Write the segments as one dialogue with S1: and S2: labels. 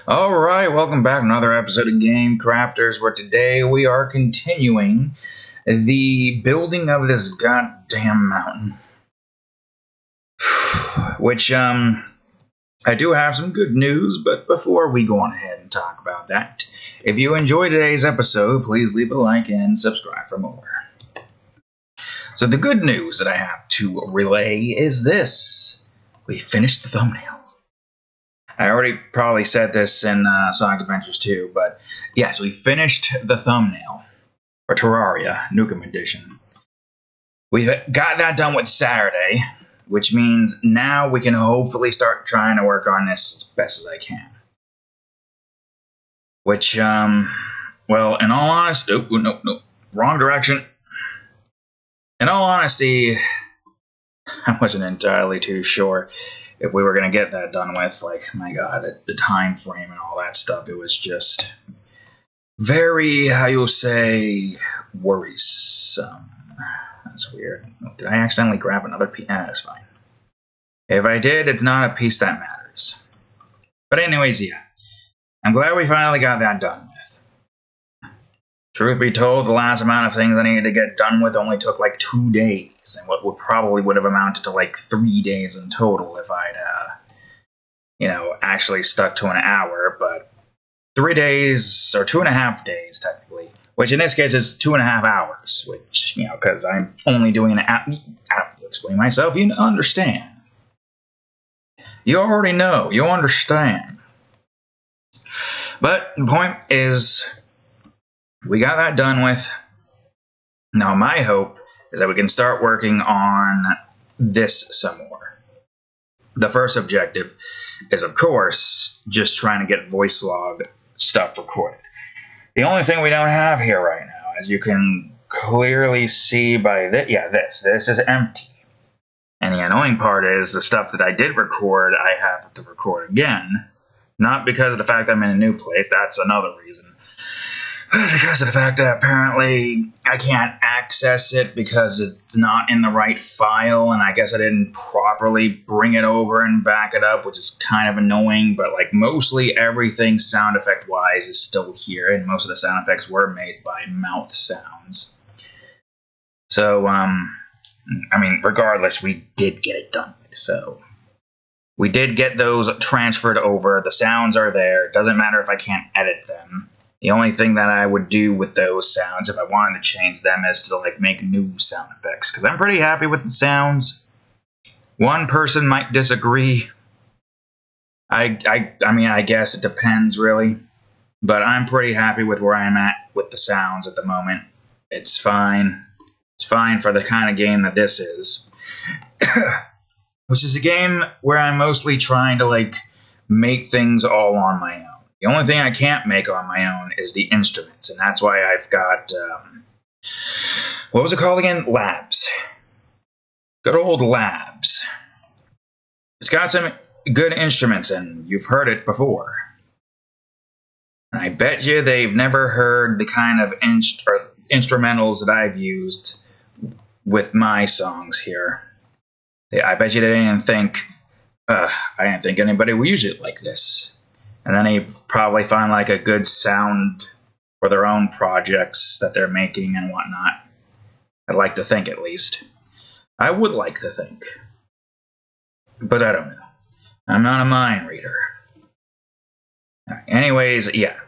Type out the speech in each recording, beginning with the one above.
S1: Alright, welcome back to another episode of Game Crafters, where today we are continuing the building of this goddamn mountain. Which, I do have some good news, but before we go on ahead and talk about that, if you enjoyed today's episode, please leave a like and subscribe for more. So the good news that I have to relay is this. We finished the thumbnail. I already probably said this in Sonic Adventures 2, but yes, we finished the thumbnail for Terraria, Nukem Edition. We've got that done with Saturday, which means now we can hopefully start trying to work on this as best as I can. Which, well, in all honesty, no, wrong direction. In all honesty, I wasn't entirely too sure if we were going to get that done with. Like, my god, the time frame and all that stuff, it was just very, how you'll say, worrisome. That's weird. Did I accidentally grab another piece? That's fine. If I did, it's not a piece that matters. But anyways, yeah. I'm glad we finally got that done with. Truth be told, the last amount of things I needed to get done with only took like 2 days, and what probably would have amounted to like 3 days in total if I'd, actually stuck to an hour, but 3 days, or 2.5 days technically, which in this case is 2.5 hours, which, because I'm only doing I don't have to explain myself, you understand. You already know, you understand. But the point is, we got that done with. Now my hope is that we can start working on this some more. The first objective is, of course, just trying to get voice log stuff recorded. The only thing we don't have here right now, as you can clearly see by this is empty. And the annoying part is the stuff that I did record, I have to record again. Not because of the fact that I'm in a new place, that's another reason. But because of the fact that apparently I can't access it because it's not in the right file, and I guess I didn't properly bring it over and back it up, which is kind of annoying, but like mostly everything sound effect wise is still here, and most of the sound effects were made by mouth sounds. So, regardless, we did get it done. So, we did get those transferred over, the sounds are there, it doesn't matter if I can't edit them. The only thing that I would do with those sounds, if I wanted to change them, is to make new sound effects. Because I'm pretty happy with the sounds. One person might disagree. I guess it depends, really. But I'm pretty happy with where I'm at with the sounds at the moment. It's fine. It's fine for the kind of game that this is. Which is a game where I'm mostly trying to, make things all on my own. The only thing I can't make on my own is the instruments, and that's why I've got, what was it called again? Labs. Good old Labs. It's got some good instruments, and you've heard it before. And I bet you they've never heard the kind of instrumentals that I've used with my songs here. I bet you they didn't think, I didn't think anybody would use it like this. And then they probably find a good sound for their own projects that they're making and whatnot. I'd like to think, at least. I would like to think. But I don't know. I'm not a mind reader. Anyways, yeah.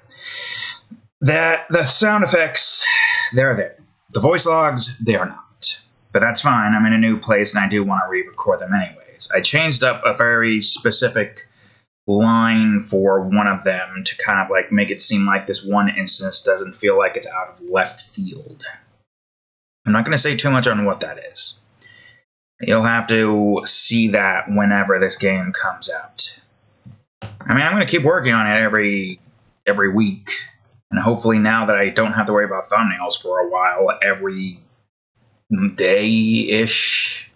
S1: The sound effects, they're there. The voice logs, they are not. But that's fine. I'm in a new place and I do want to re-record them anyways. I changed up a very specific line for one of them to kind of make it seem like this one instance doesn't feel like it's out of left field. I'm not going to say too much on what that is. You'll have to see that whenever this game comes out. I'm going to keep working on it every week, and hopefully now that I don't have to worry about thumbnails for a while, every day-ish.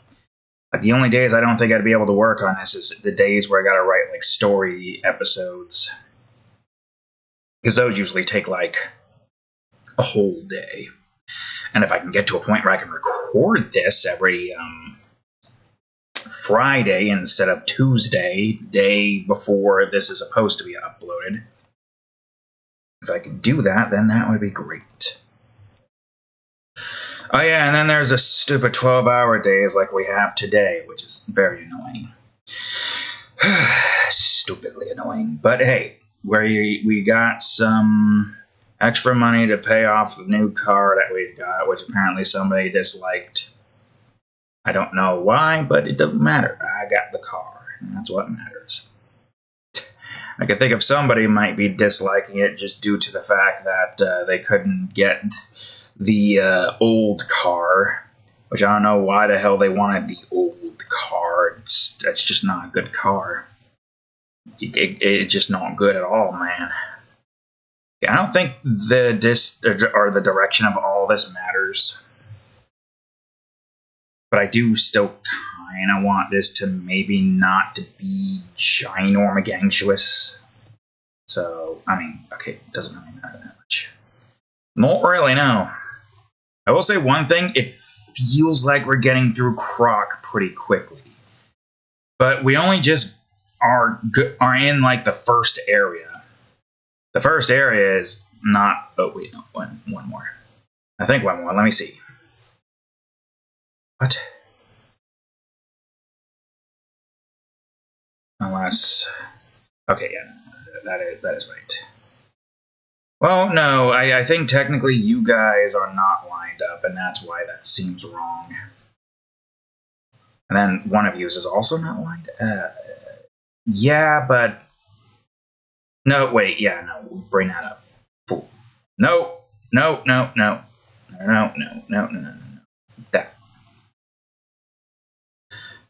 S1: The only days I don't think I'd be able to work on this is the days where I gotta write story episodes. Because those usually take a whole day. And if I can get to a point where I can record this every Friday instead of Tuesday, day before this is supposed to be uploaded. If I could do that, then that would be great. Oh yeah, and then there's a stupid 12-hour days like we have today, which is very annoying. Stupidly annoying. But hey, we got some extra money to pay off the new car that we've got, which apparently somebody disliked. I don't know why, but it doesn't matter. I got the car, and that's what matters. I can think of somebody might be disliking it just due to the fact that they couldn't get the old car, which I don't know why the hell they wanted the old car. That's just not a good car. It's just not good at all, man. I don't think the direction of all this matters. But I do still kind of want this to maybe not to be ginormous. So, I mean, okay, it doesn't really matter that much. Not really, no. I will say one thing, it feels like we're getting through Croc pretty quickly. But we only just are in, like, the first area. The first area is not... Oh, wait, no, one more. I think one more. Let me see. What? Unless... Okay, yeah, that is right. Well, no, I think technically you guys are not lined up, and that's why that seems wrong. And then one of you is also not lined up. Yeah, but... No, wait, yeah, no, bring that up. Fool. No. That.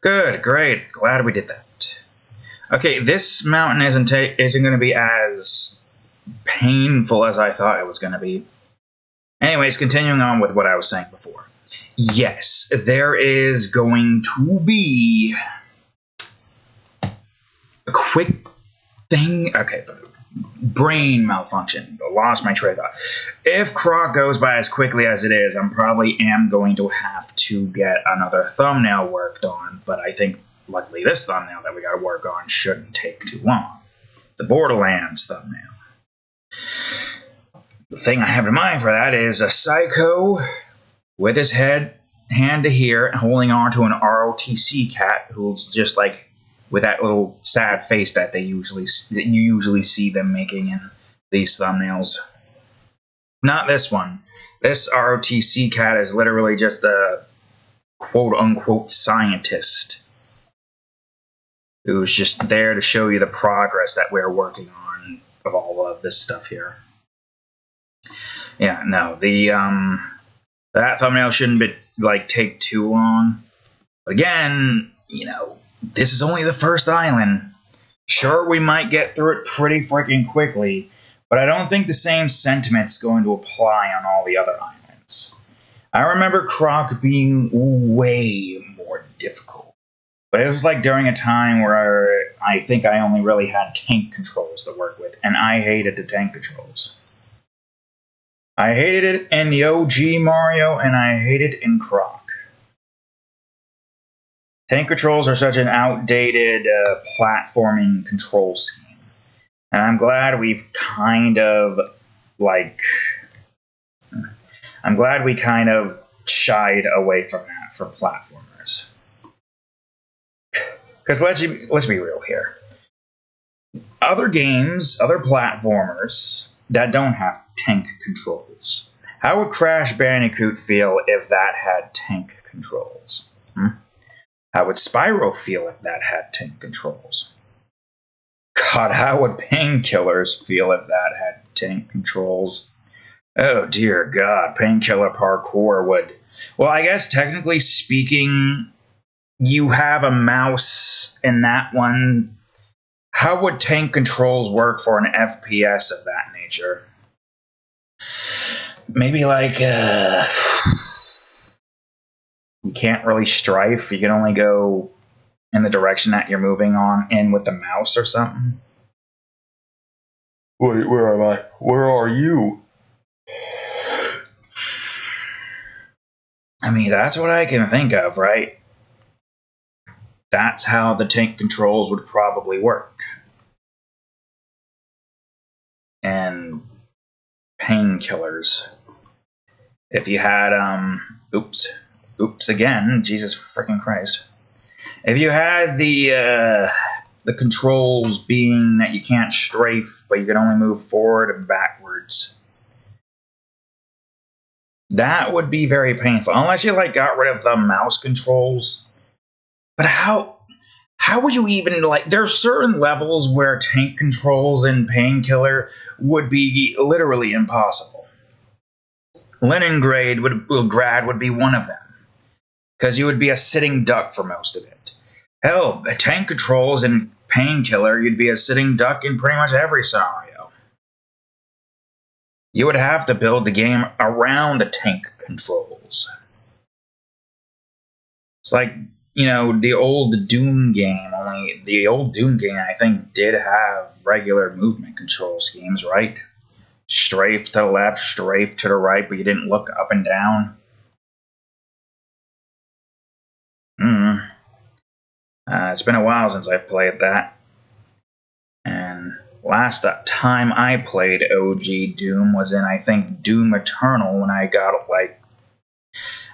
S1: Good, great. Glad we did that. Okay, this mountain isn't going to be as painful as I thought it was going to be. Anyways, continuing on with what I was saying before. Yes, there is going to be a quick thing. Okay, brain malfunction. Lost my train of thought. If Croc goes by as quickly as it is, I probably am going to have to get another thumbnail worked on, but I think luckily this thumbnail that we got to work on shouldn't take too long. It's a Borderlands thumbnail. The thing I have in mind for that is a psycho with his hand to here holding on to an ROTC cat who's just like with that little sad face that you usually see them making in these thumbnails. Not this one. This ROTC cat is literally just a quote-unquote scientist who's just there to show you the progress that we're working on of all of this stuff here. Yeah, no, that thumbnail shouldn't be, take too long. But again, this is only the first island. Sure, we might get through it pretty freaking quickly, but I don't think the same sentiment's going to apply on all the other islands. I remember Croc being way more difficult, but it was during a time where I think I only really had tank controls to work with, and I hated the tank controls. I hated it in the OG Mario, and I hate it in Croc. Tank controls are such an outdated platforming control scheme. And I'm glad we've kind of shied away from that for platformers. Because let's be real here. Other games, other platformers that don't have tank controls. How would Crash Bandicoot feel if that had tank controls? How would Spyro feel if that had tank controls? God, how would Painkillers feel if that had tank controls? Oh dear God, Painkiller Parkour would... Well, I guess technically speaking, you have a mouse in that one. How would tank controls work for an FPS of that nature? Maybe you can't really strafe. You can only go in the direction that you're moving in with the mouse or something. Wait, where am I? Where are you? I mean, that's what I can think of, right? That's how the tank controls would probably work. And painkillers. If you had, oops again, Jesus freaking Christ. If you had the controls being that you can't strafe, but you can only move forward and backwards, that would be very painful. Unless you like got rid of the mouse controls. But how would you even like? There's certain levels where tank controls in Painkiller would be literally impossible. Leningrad would be one of them, because you would be a sitting duck for most of it. Hell, tank controls in Painkiller, you'd be a sitting duck in pretty much every scenario. You would have to build the game around the tank controls. It's like, the old Doom game, only the old Doom game, I think, did have regular movement control schemes, right? Strafe to the left, strafe to the right, but you didn't look up and down. It's been a while since I've played that. And last time I played OG Doom was in, I think, Doom Eternal, when I got,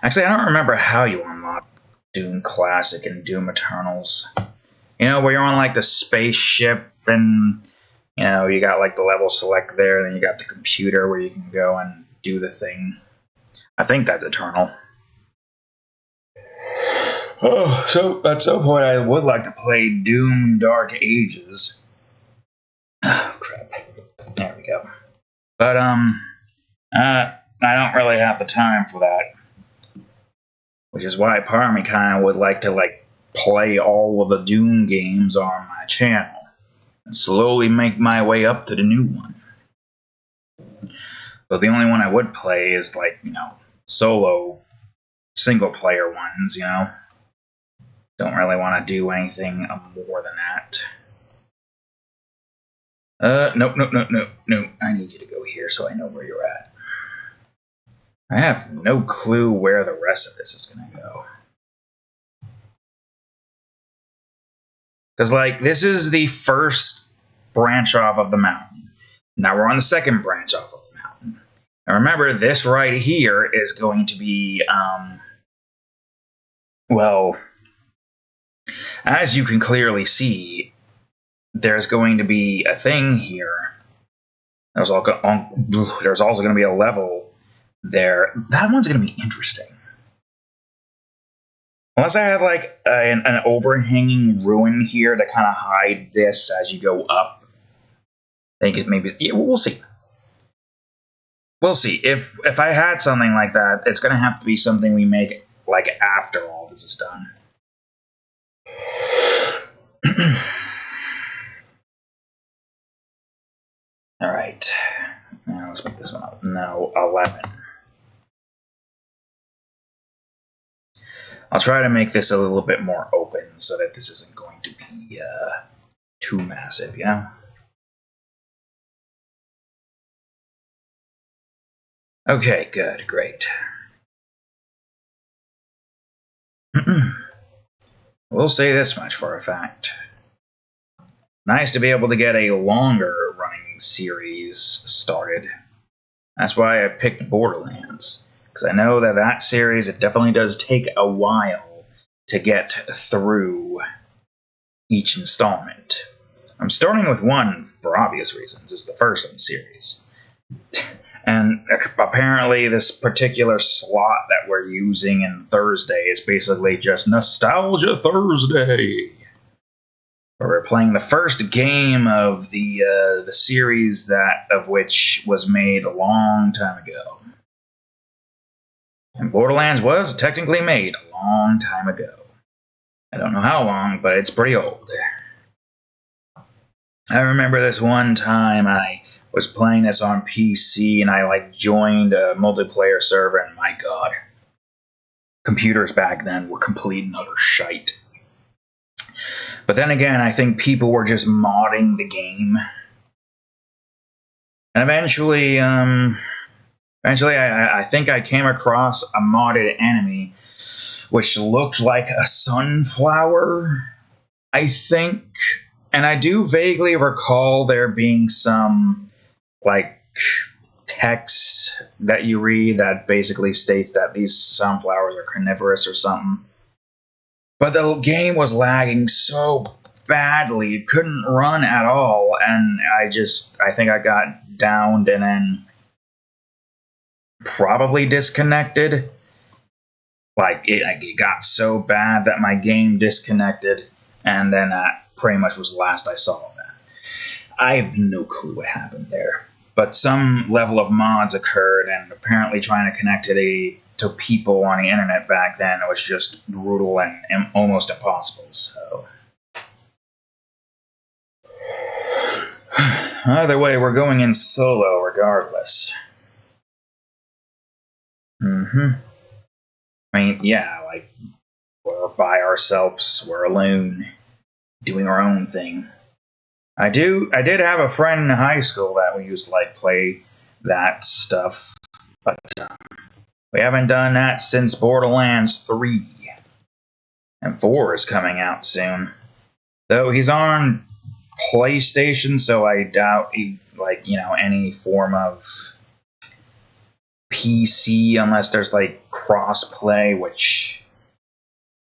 S1: Actually, I don't remember how you unlock Doom Classic and Doom Eternals. Where you're on, the spaceship, and, you got, the level select there, and then you got the computer where you can go and do the thing. I think that's Eternal. Oh, so at some point I would like to play Doom Dark Ages. Oh, crap. There we go. But, I don't really have the time for that. Which is why part of me kind of would like to, play all of the Doom games on my channel. And slowly make my way up to the new one. But the only one I would play is, solo, single-player ones, Don't really want to do anything more than that. No. I need you to go here so I know where you're at. I have no clue where the rest of this is going to go. Because, this is the first branch off of the mountain. Now we're on the second branch off of the mountain. Now remember, this right here is going to be, as you can clearly see, there's going to be a thing here. There's also going to be a level there. That one's going to be interesting. Unless I had, an overhanging ruin here to kind of hide this as you go up. I think it's maybe... Yeah, we'll see. We'll see. If I had something like that, it's going to have to be something we make, after all this is done. Alright. Now let's make this one up. No, 11. I'll try to make this a little bit more open so that this isn't going to be too massive, Okay, good, great. We'll say this much for a fact. Nice to be able to get a longer running series started. That's why I picked Borderlands. Because I know that series, it definitely does take a while to get through each installment. I'm starting with one for obvious reasons. It's the first in the series. And apparently this particular slot that we're using in Thursday is basically just Nostalgia Thursday. Where we're playing the first game of the series of which was made a long time ago. And Borderlands was technically made a long time ago. I don't know how long, but it's pretty old. I remember this one time I was playing this on PC and I joined a multiplayer server, and my god. Computers back then were complete and utter shite. But then again, I think people were just modding the game. And eventually, I think I came across a modded enemy which looked like a sunflower, I think. And I do vaguely recall there being some, like, text that you read that basically states that these sunflowers are carnivorous or something. But the game was lagging so badly, it couldn't run at all, and I think I got downed and then probably disconnected. Like, it got so bad that my game disconnected, and then that pretty much was the last I saw of that. I have no clue what happened there. But some level of mods occurred, and apparently trying to connect to people on the internet back then was just brutal and almost impossible, so... Either way, we're going in solo regardless. I mean, yeah, like, we're by ourselves, we're alone, doing our own thing. I did have a friend in high school that we used to, like, play that stuff, but we haven't done that since Borderlands 3. And 4 is coming out soon. Though he's on PlayStation, so I doubt he, like, any form of PC unless there's, like, crossplay, which...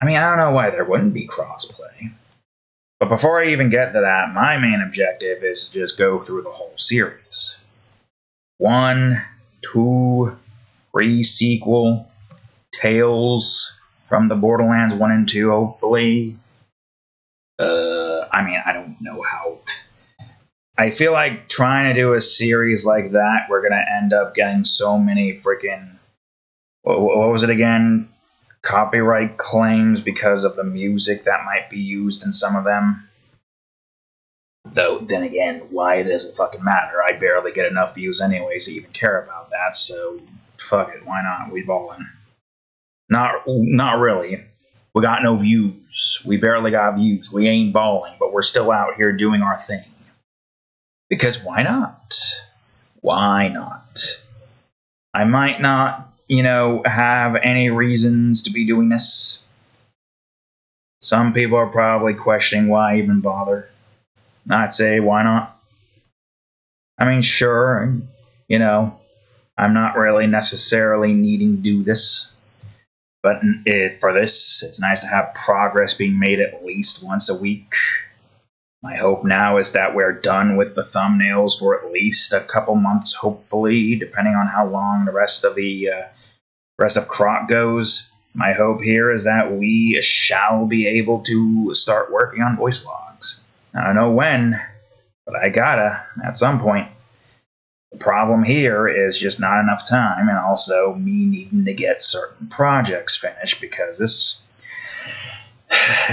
S1: I mean, I don't know why there wouldn't be crossplay. But before I even get to that, my main objective is to just go through the whole series. 1, 2, 3 sequel, Tales from the Borderlands 1 and 2, hopefully. I mean, I don't know how... I feel like trying to do a series like that, we're gonna end up getting so many freaking... What was it again? Copyright claims because of the music that might be used in some of them. Though, then again, why does it fucking matter? I barely get enough views anyways to even care about that, so fuck it, why not? We ballin'. Not really. We got no views. We barely got views. We ain't balling, but we're still out here doing our thing. Because why not? Why not? I might not, have any reasons to be doing this. Some people are probably questioning why even bother. I'd say, why not? I mean, sure, I'm not really necessarily needing to do this. But for this, it's nice to have progress being made at least once a week. My hope now is that we're done with the thumbnails for at least a couple months, hopefully, depending on how long the rest of Croc goes. My hope here is that we shall be able to start working on voice logs. I don't know when, but I gotta, at some point. The problem here is just not enough time, and also me needing to get certain projects finished, because this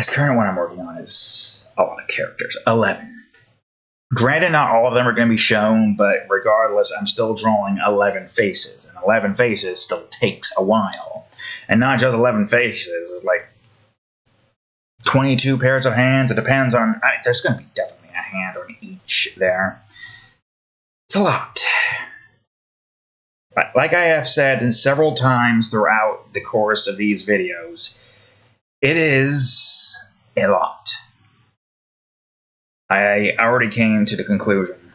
S1: current one I'm working on is a lot of characters. 11. Granted, not all of them are going to be shown, but regardless, I'm still drawing 11 faces, and 11 faces still takes a while. And not just 11 faces, it's like 22 pairs of hands. It depends on... there's going to be definitely a hand on each there. It's a lot. Like I have said several times throughout the course of these videos, it is a lot. I already came to the conclusion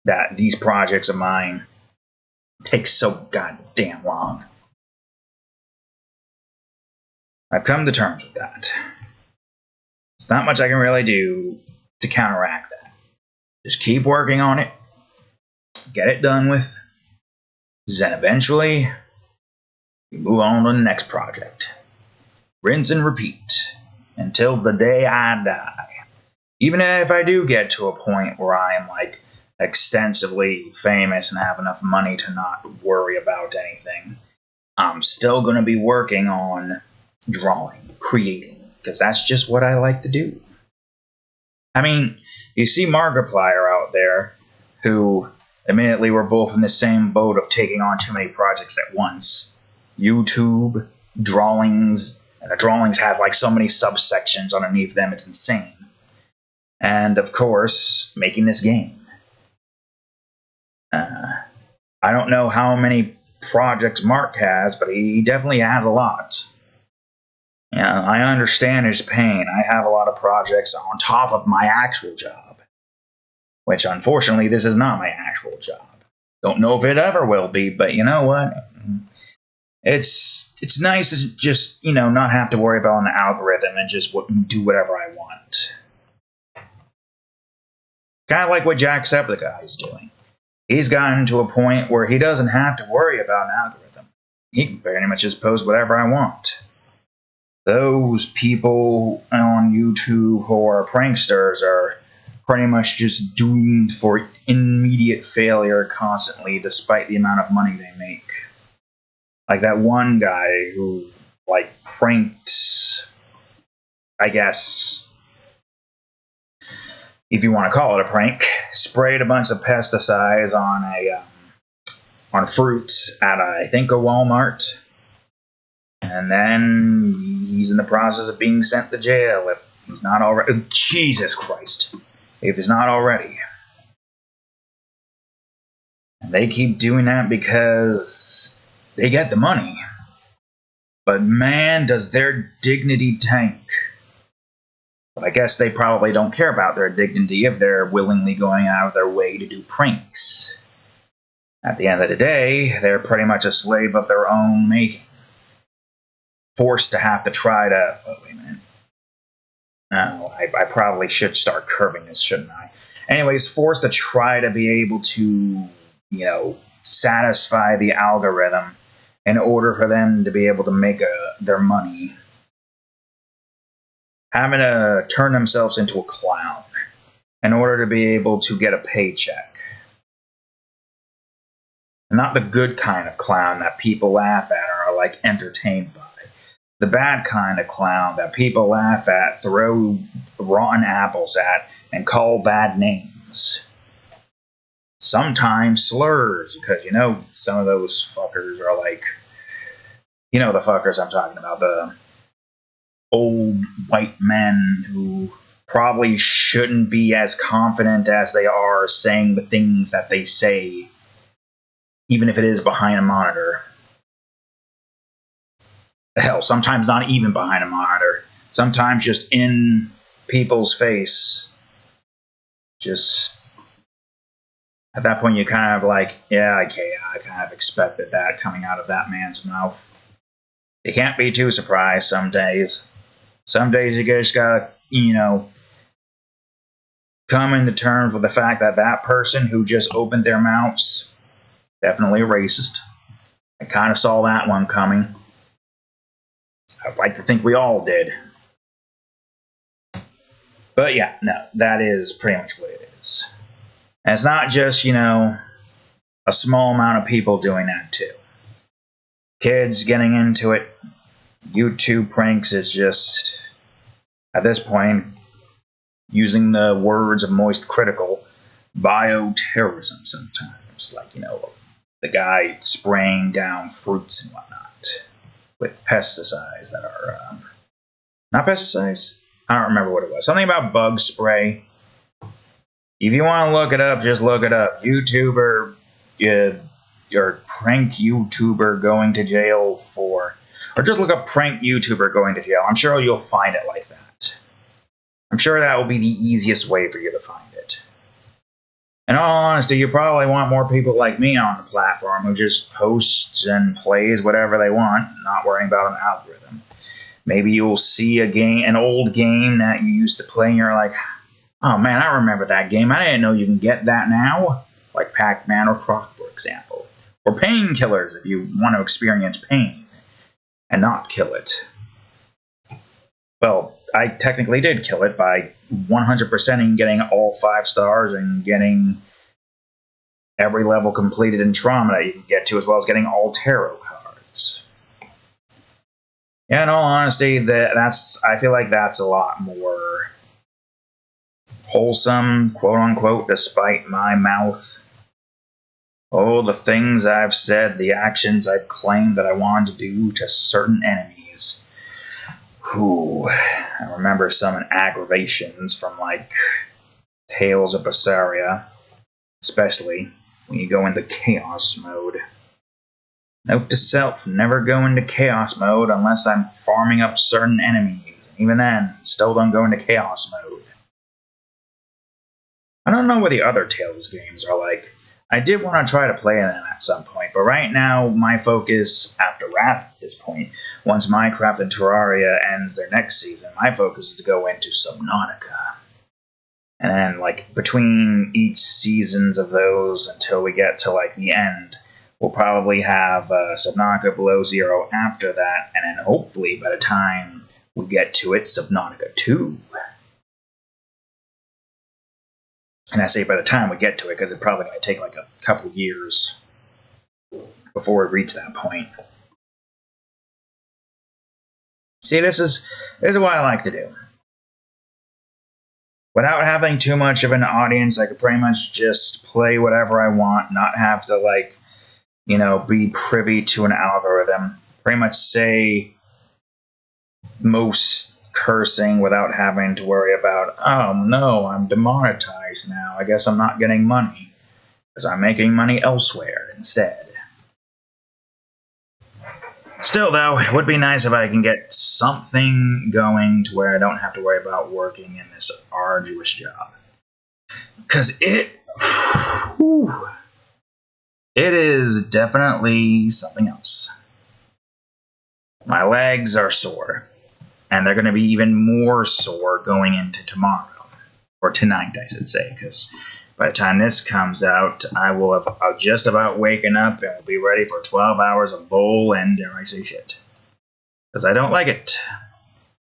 S1: that these projects of mine take so goddamn long. I've come to terms with that. There's not much I can really do to counteract that. Just keep working on it, get it done with, then eventually we move on to the next project. Rinse and repeat until the day I die. Even if I do get to a point where I am like extensively famous and have enough money to not worry about anything, I'm still going to be working on drawing, creating, because that's just what I like to do. I mean, you see Markiplier out there, who admittedly we're both in the same boat of taking on too many projects at once. YouTube, drawings, and the drawings have like so many subsections underneath them, it's insane. And of course, making this game. I don't know how many projects Mark has, but he definitely has a lot. Yeah, I understand his pain. I have a lot of projects on top of my actual job, which unfortunately this is not my actual job. Don't know if it ever will be, but you know what? It's nice to just, not have to worry about an algorithm and just do whatever I want. Kind of like what Jacksepticeye is doing. He's gotten to a point where he doesn't have to worry about an algorithm. He can pretty much just post whatever I want. Those people on YouTube who are pranksters are pretty much just doomed for immediate failure constantly, despite the amount of money they make. Like that one guy who, pranked, I guess, if you want to call it a prank, sprayed a bunch of pesticides on fruits at, I think, a Walmart. And then he's in the process of being sent to jail if he's not already. Jesus Christ. If he's not already. And they keep doing that because they get the money. But man, does their dignity tank. But I guess they probably don't care about their dignity if they're willingly going out of their way to do pranks. At the end of the day, they're pretty much a slave of their own making. Forced to have to try to... Oh, wait a minute. No, I probably should start curving this, shouldn't I? Anyways, forced to try to be able to, satisfy the algorithm in order for them to be able to make their money. Having to turn themselves into a clown in order to be able to get a paycheck. Not the good kind of clown that people laugh at or are, entertained by. The bad kind of clown that people laugh at, throw rotten apples at, and call bad names. Sometimes slurs, because, some of those fuckers are the fuckers I'm talking about, the old white men who probably shouldn't be as confident as they are saying the things that they say, even if it is behind a monitor. Hell, sometimes not even behind a monitor. Sometimes just in people's face. Just at that point, you kind of yeah, okay, I kind of expected that coming out of that man's mouth. You can't be too surprised some days. Some days you just gotta, come into terms with the fact that that person who just opened their mouths, definitely a racist. I kind of saw that one coming. I'd like to think we all did. But yeah, no, that is pretty much what it is. And it's not just, a small amount of people doing that too. Kids getting into it. YouTube pranks is just, at this point, using the words of Moist Critical, bioterrorism sometimes. The guy spraying down fruits and whatnot with pesticides that are, not pesticides? I don't remember what it was. Something about bug spray. If you want to look it up, just look it up. YouTuber, your prank YouTuber going to jail for... Or just look up prank YouTuber going to jail. I'm sure you'll find it like that. I'm sure that will be the easiest way for you to find it. In all honesty, you probably want more people like me on the platform who just posts and plays whatever they want, not worrying about an algorithm. Maybe you'll see an old game that you used to play and you're like, oh man, I remember that game. I didn't know you can get that now. Like Pac-Man or Croc, for example. Or painkillers if you want to experience pain and not kill it. Well, I technically did kill it by 100%ing getting all 5 stars and getting every level completed in trauma that you can get to, as well as getting all tarot cards. Yeah, in all honesty, I feel like that's a lot more wholesome, quote unquote, despite my mouth. Oh, the things I've said, the actions I've claimed that I wanted to do to certain enemies. Whew. I remember some aggravations from, Tales of Berseria, especially when you go into chaos mode. Note to self, never go into chaos mode unless I'm farming up certain enemies. Even then, still don't go into chaos mode. I don't know what the other Tales games are like. I did want to try to play them at some point, but right now my focus, after Wrath at this point, once Minecraft and Terraria ends their next season, my focus is to go into Subnautica. And then, like, between each seasons of those until we get to, like, the end, we'll probably have Subnautica Below Zero after that, and then hopefully by the time we get to it, Subnautica 2. And I say by the time we get to it, because it's probably going to take like a couple years before we reach that point. See, this is what I like to do. Without having too much of an audience, I could pretty much just play whatever I want, not have to, like, be privy to an algorithm. Pretty much say most cursing without having to worry about, oh no, I'm demonetized now. I guess I'm not getting money because I'm making money elsewhere instead. Still, though, it would be nice if I can get something going to where I don't have to worry about working in this arduous job. Because it is definitely something else. My legs are sore. And they're going to be even more sore going into tomorrow. Or tonight, I should say. Because by the time this comes out, I will have just about waken up and will be ready for 12 hours of bull and, dare I say, shit. Because I don't like it.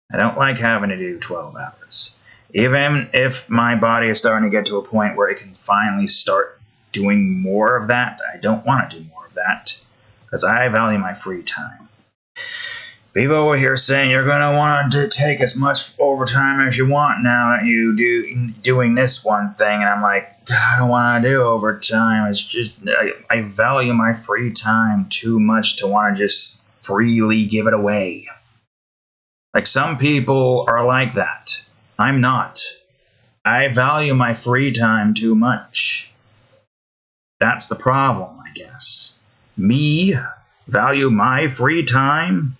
S1: I don't like having to do 12 hours. Even if my body is starting to get to a point where it can finally start doing more of that, I don't want to do more of that. Because I value my free time. People over here saying you're going to want to take as much overtime as you want now that you doing this one thing. And I'm like, God, I don't want to do overtime. It's just, I value my free time too much to want to just freely give it away. Like, some people are like that. I'm not. I value my free time too much. That's the problem, I guess. Me value my free time?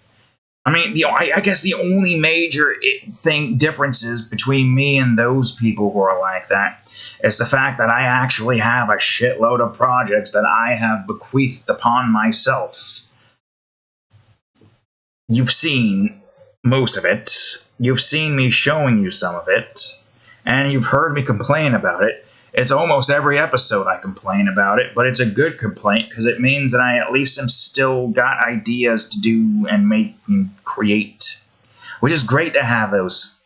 S1: I mean, I guess the only major differences between me and those people who are like that is the fact that I actually have a shitload of projects that I have bequeathed upon myself. You've seen most of it. You've seen me showing you some of it. And you've heard me complain about it. It's almost every episode I complain about it, but it's a good complaint because it means that I at least am still got ideas to do and make and create, which is great to have those,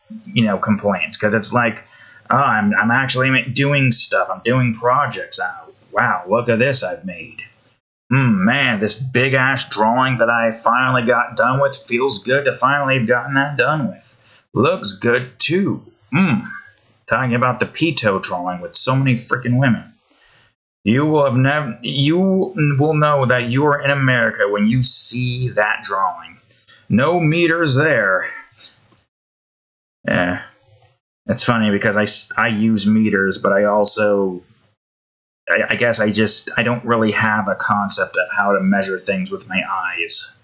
S1: complaints, because it's like, oh, I'm actually doing stuff. I'm doing projects. Wow, look at this I've made. Man, this big ass drawing that I finally got done with feels good to finally have gotten that done with. Looks good too. Talking about the Pito drawing with so many freaking women. You will know that you are in America when you see that drawing. No meters there. Yeah. It's funny because I use meters, but I also, I guess I don't really have a concept of how to measure things with my eyes.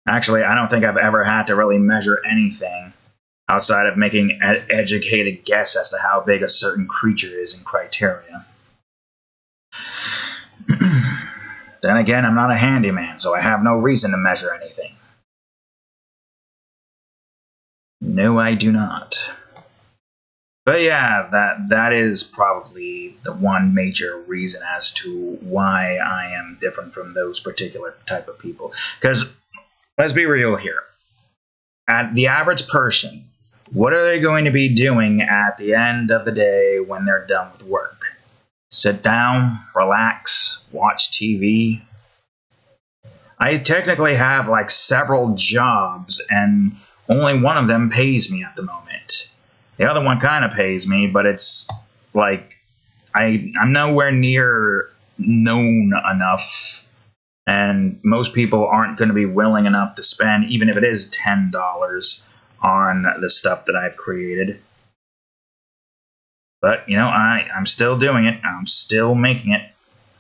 S1: Actually, I don't think I've ever had to really measure anything outside of making an educated guess as to how big a certain creature is in criteria. Then again, I'm not a handyman, so I have no reason to measure anything. No, I do not. But yeah, that is probably the one major reason as to why I am different from those particular type of people. Because, let's be real here. At the average person, what are they going to be doing at the end of the day when they're done with work? Sit down, relax, watch TV. I technically have like several jobs, and only one of them pays me at the moment. The other one kind of pays me, but it's like I'm nowhere near known enough, and most people aren't going to be willing enough to spend, even if it is $10, on the stuff that I've created. But, I'm still doing it. I'm still making it.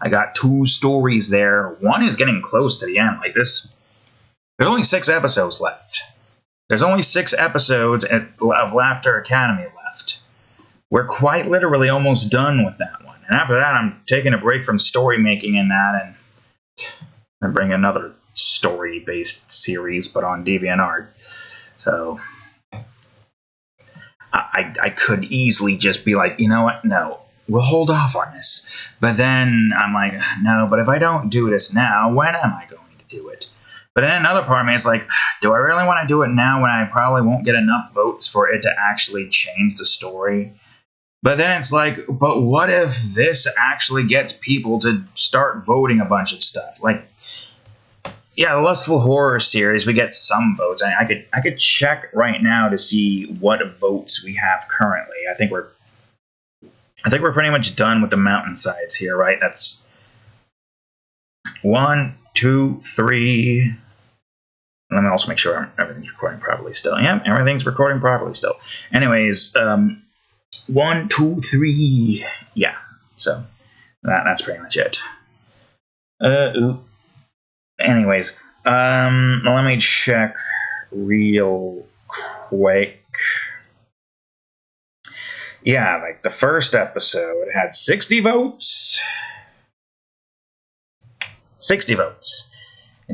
S1: I got 2 stories there. One is getting close to the end. Like this, there's only 6 episodes left. There's only 6 episodes of Laughter Academy left. We're quite literally almost done with that one. And after that, I'm taking a break from story making in that and bring another story-based series, but on DeviantArt. So I could easily just be like, you know what? No, we'll hold off on this. But then I'm like, no, but if I don't do this now, when am I going to do it? But then another part of me is like, do I really want to do it now when I probably won't get enough votes for it to actually change the story? But then it's like, but what if this actually gets people to start voting a bunch of stuff? Like, yeah, the Lustful Horror series, we get some votes. I could check right now to see what votes we have currently. I think we're pretty much done with the mountainsides here, right? That's 1, 2, 3. Let me also make sure everything's recording properly still. Yeah, everything's recording properly still. Anyways, 1, 2, 3. Yeah, so that's pretty much it. Anyways, let me check real quick. Yeah, like the first episode had 60 votes. 60 votes.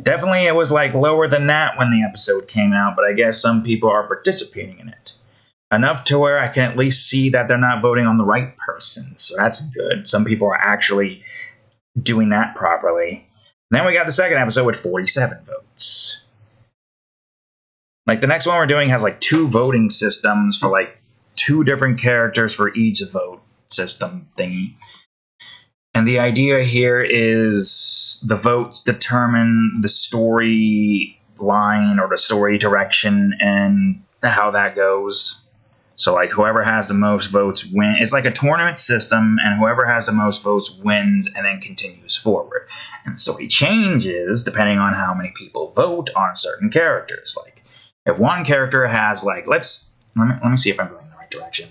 S1: Definitely it was like lower than that when the episode came out, but I guess some people are participating in it. Enough to where I can at least see that they're not voting on the right person, so that's good. Some people are actually doing that properly. Then we got the second episode with 47 votes. Like the next one we're doing has like 2 voting systems for like 2 different characters for each vote system thingy. And the idea here is the votes determine the story line or the story direction and how that goes. So like whoever has the most votes win. It's like a tournament system, and whoever has the most votes wins and then continues forward. And the story changes depending on how many people vote on certain characters. Like if one character has like let me see if I'm going in the right direction.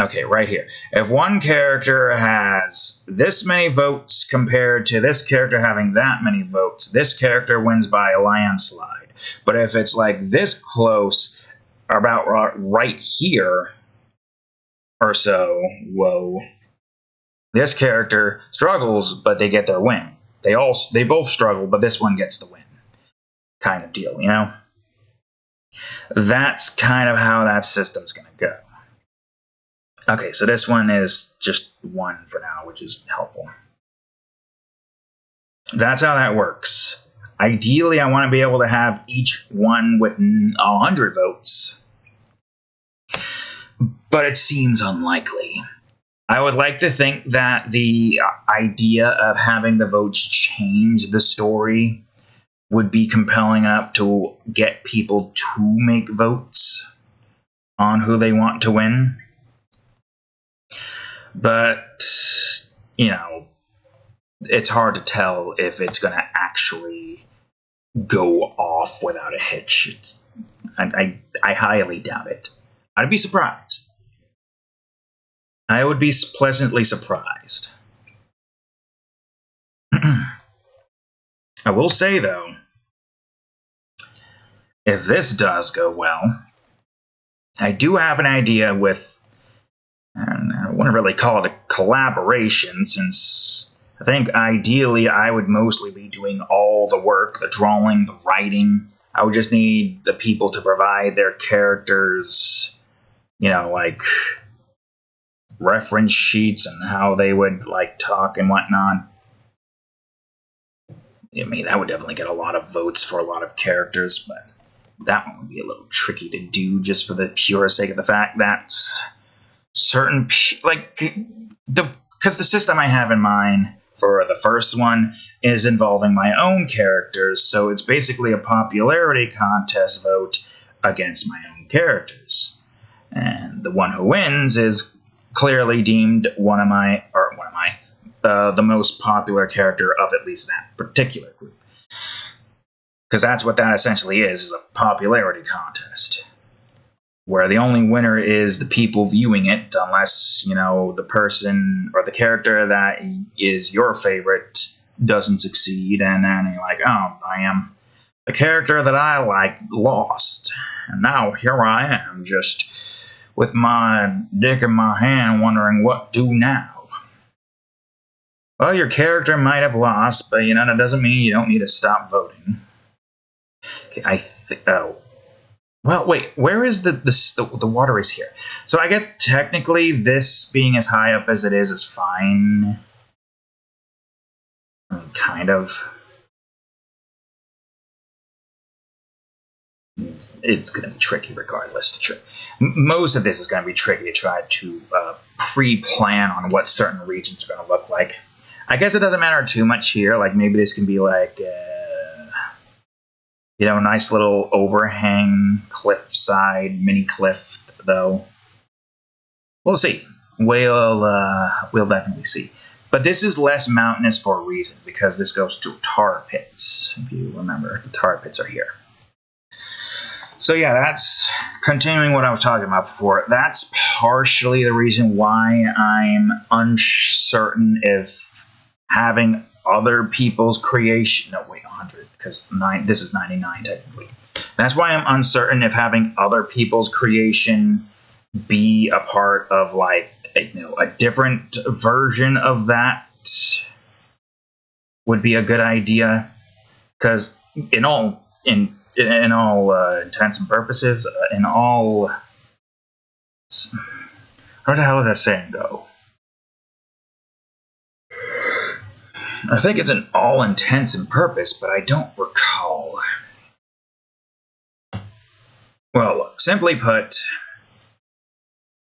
S1: Okay, right here. If one character has this many votes compared to this character having that many votes, this character wins by a landslide. But if it's like this close, about right here or so, whoa, this character struggles, but they get their win. They both struggle, but this one gets the win. Kind of deal, you know? That's kind of how that system's going to go. Okay, so this one is just 1 for now, which is helpful. That's how that works. Ideally, I want to be able to have each one with 100 votes. But it seems unlikely. I would like to think that the idea of having the votes change the story would be compelling enough to get people to make votes on who they want to win. But, you know, it's hard to tell if it's going to actually go off without a hitch. I highly doubt it. I'd be surprised. I would be pleasantly surprised. I will say, though, if this does go well, I do have an idea with, I wouldn't really call it a collaboration, since I think ideally I would mostly be doing all the work, the drawing, the writing. I would just need the people to provide their characters, you know, like reference sheets and how they would like talk and whatnot. I mean, that would definitely get a lot of votes for a lot of characters, but that one would be a little tricky to do just for the pure sake of the fact that certain, because the system I have in mind for the first one is involving my own characters, so it's basically a popularity contest vote against my own characters. And the one who wins is clearly deemed the most popular character of at least that particular group. Because that's what that essentially is a popularity contest. where the only winner is the people viewing it, unless, the person or the character that is your favorite doesn't succeed, and then you're like, oh, I am the character that I like lost, and now here I am, just with my dick in my hand, wondering what to do now. Well, your character might have lost, but that doesn't mean you don't need to stop voting. Okay, well, wait, where is the water is here? So I guess technically this being as high up as it is fine. Kind of. It's going to be tricky regardless. Most of this is going to be tricky to try to pre-plan on what certain regions are going to look like. I guess it doesn't matter too much here. Like, maybe this can be like, a nice little overhang cliffside, mini cliff, though. We'll see. We'll definitely see. But this is less mountainous for a reason, because this goes to tar pits. If you remember, the tar pits are here. So yeah, that's continuing what I was talking about before. That's partially the reason why I'm uncertain if having other people's creation... No, wait, 100, because this is 99 technically. That's why I'm uncertain if having other people's creation be a part of, like, a different version of that would be a good idea. Because in all intents and purposes, how the hell does that saying go? I think it's in all intents and purpose, but I don't recall. Well, look, simply put,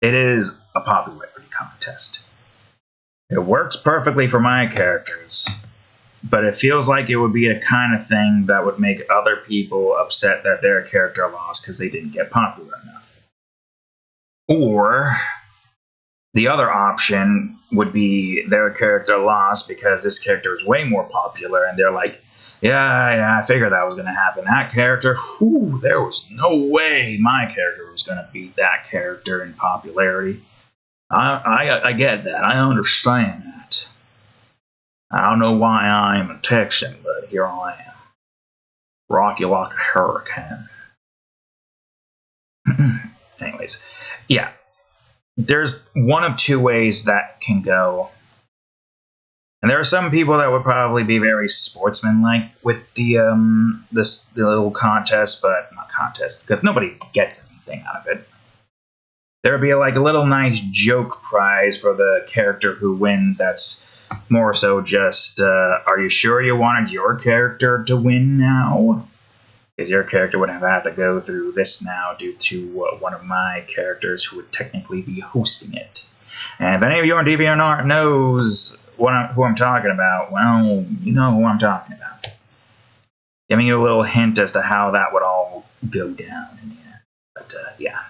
S1: it is a popularity contest. It works perfectly for my characters, but it feels like it would be a kind of thing that would make other people upset that their character lost because they didn't get popular enough. Or the other option would be their character lost because this character is way more popular, and they're like, yeah, I figured that was going to happen. That character, there was no way my character was going to beat that character in popularity. I get that. I understand that. I don't know why I'm a Texan, but here I am. Rock you like a hurricane. Anyways, yeah. There's one of two ways that can go. And there are some people that would probably be very sportsmanlike with the little contest, but not contest, because nobody gets anything out of it. There would be a little nice joke prize for the character who wins. That's more so just, are you sure you wanted your character to win now? Because your character would have had to go through this now due to one of my characters who would technically be hosting it. And if any of you on DeviantArt knows who I'm talking about, well, you know who I'm talking about. Giving you a little hint as to how that would all go down in the end. But, yeah.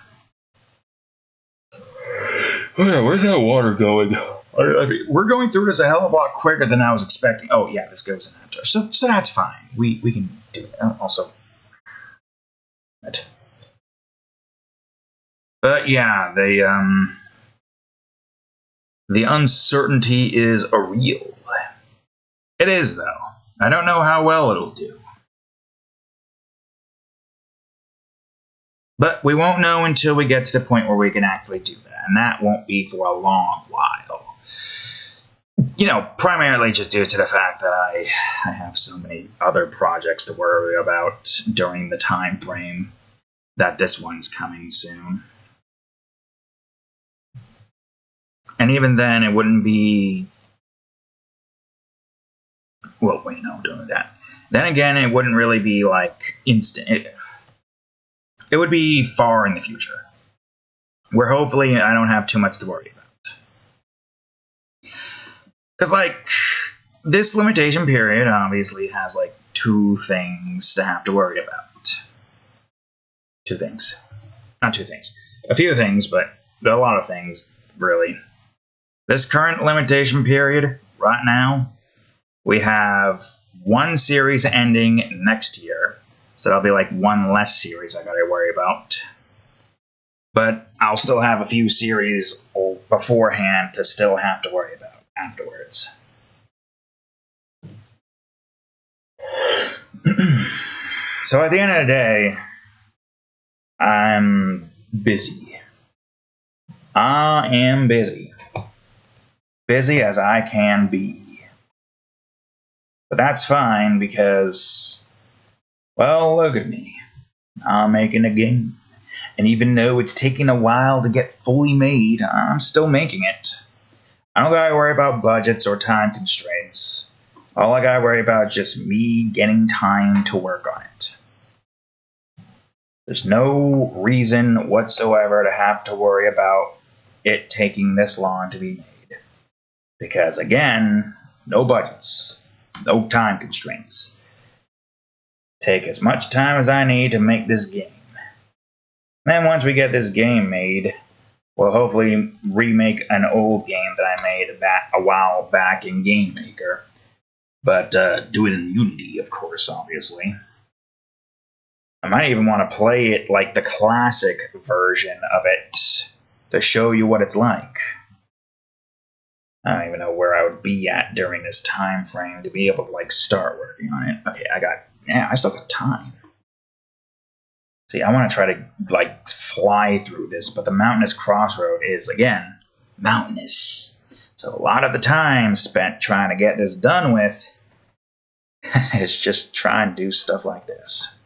S1: Oh yeah, where's that water going? I mean, we're going through this a hell of a lot quicker than I was expecting. Oh yeah, this goes in that door. So that's fine. We can do it. Also, but yeah, the uncertainty is a real. It is, though. I don't know how well it'll do. But we won't know until we get to the point where we can actually do that. And that won't be for a long while. Primarily just due to the fact that I have so many other projects to worry about during the time frame that this one's coming soon. And even then, it wouldn't be... Well, wait, no, don't do that. Then again, it wouldn't really be, instant. It would be far in the future, where hopefully I don't have too much to worry about. Because, this limitation period obviously has, two things to have to worry about. Two things. Not two things. A few things, but a lot of things, really. This current limitation period, right now, we have one series ending next year. So that'll be one less series I gotta worry about. But I'll still have a few series beforehand to still have to worry about afterwards. So at the end of the day, I'm busy. I am busy. Busy as I can be. But that's fine because, well, look at me. I'm making a game. And even though it's taking a while to get fully made, I'm still making it. I don't gotta worry about budgets or time constraints. All I gotta worry about is just me getting time to work on it. There's no reason whatsoever to have to worry about it taking this long to be made. Because again, no budgets, no time constraints. Take as much time as I need to make this game. Then once we get this game made, we'll hopefully remake an old game that I made a while back in Game Maker. But do it in Unity, of course, obviously. I might even want to play it like the classic version of it to show you what it's like. I don't even know where I would be at during this time frame to be able to like start working on it. Okay, I still got time. See, I want to try to like fly through this, but the mountainous crossroad is again mountainous. So a lot of the time spent trying to get this done with is just trying to do stuff like this.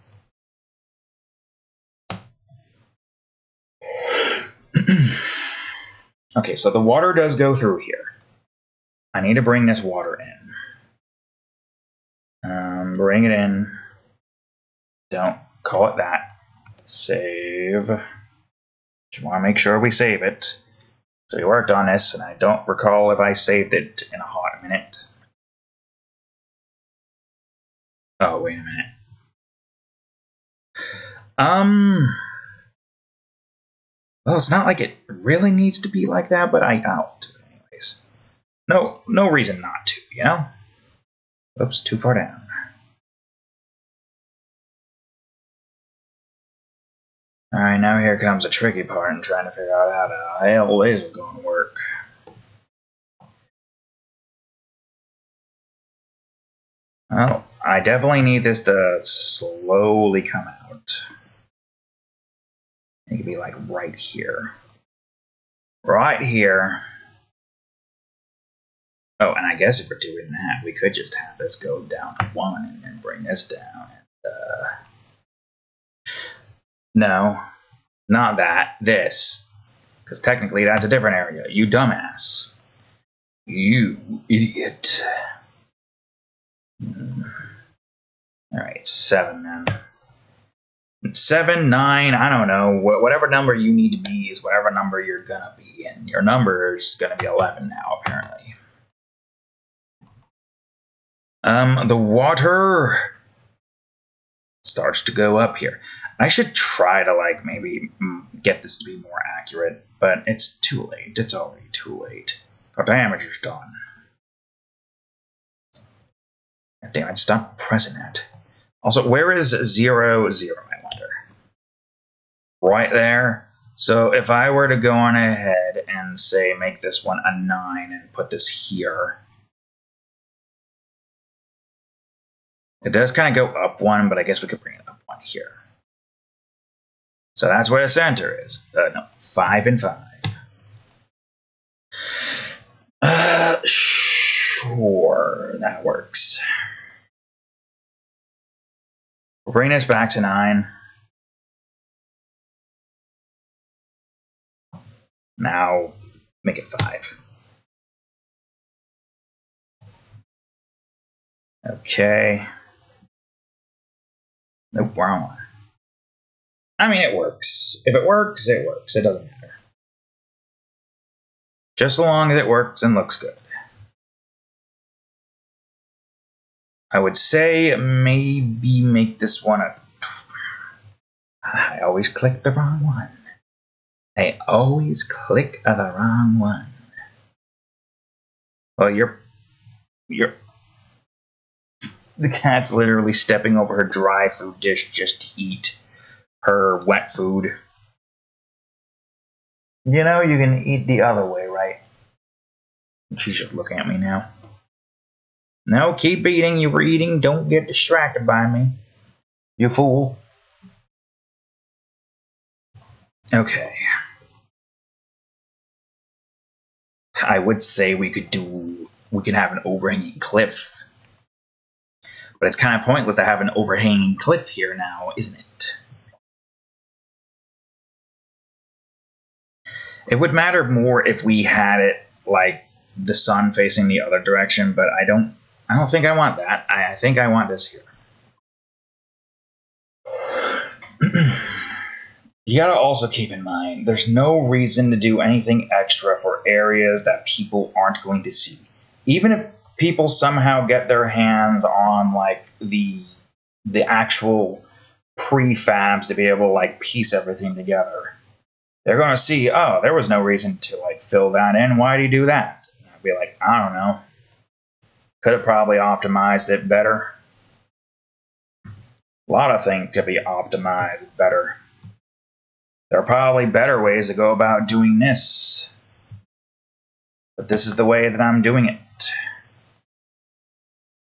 S1: Okay, so the water does go through here. I need to bring this water in. Bring it in. Don't call it that. Save. Just want to make sure we save it. So we worked on this, and I don't recall if I saved it in a hot minute. Oh, wait a minute. Well, it's not like it really needs to be like that, but I ought to anyways. No reason not to, you know? Oops, too far down. Alright, now here comes a tricky part in trying to figure out how the hell this is going to work. Well, I definitely need this to slowly come out. It could be like right here. Right here. Oh, and I guess if we're doing that, we could just have this go down to 1 and then bring this down. No, not that. This. Because technically that's a different area. You dumbass. You idiot. Alright, 7 then. 7, 9, I don't know. Whatever number you need to be is whatever number you're gonna be. And your number is gonna be 11 now, apparently. The water starts to go up here. I should try to like maybe get this to be more accurate, but it's too late. It's already too late. The damage is done. Damn it, stop pressing that. Also, where is 0, 0, I wonder? Right there. So if I were to go on ahead and say make this one a 9 and put this here, it does kind of go up 1, but I guess we could bring it up 1 here. So that's where the center is. No, 5 and 5. Sure, that works. We'll bring this back to 9. Now, make it 5. Okay. Nope, wrong one. I mean, it works. If it works, it works. It doesn't matter. Just so long as it works and looks good. I would say maybe make this one a... I always click the wrong one. I always click the wrong one. Well, you're... The cat's literally stepping over her dry food dish just to eat her wet food. You know, you can eat the other way, right? She's just looking at me now. No, keep eating. You were eating. Don't get distracted by me. You fool. Okay. I would say we could have an overhanging cliff. But it's kind of pointless to have an overhanging cliff here now, isn't it? It would matter more if we had it like the sun facing the other direction, but I don't think I want that. I think I want this here. You gotta also keep in mind, there's no reason to do anything extra for areas that people aren't going to see. Even if people somehow get their hands on like the actual prefabs to be able to like piece everything together, they're going to see, oh, there was no reason to like fill that in. Why do you do that? And I'd be like, I don't know. Could have probably optimized it better. A lot of things could be optimized better. There are probably better ways to go about doing this. But this is the way that I'm doing it.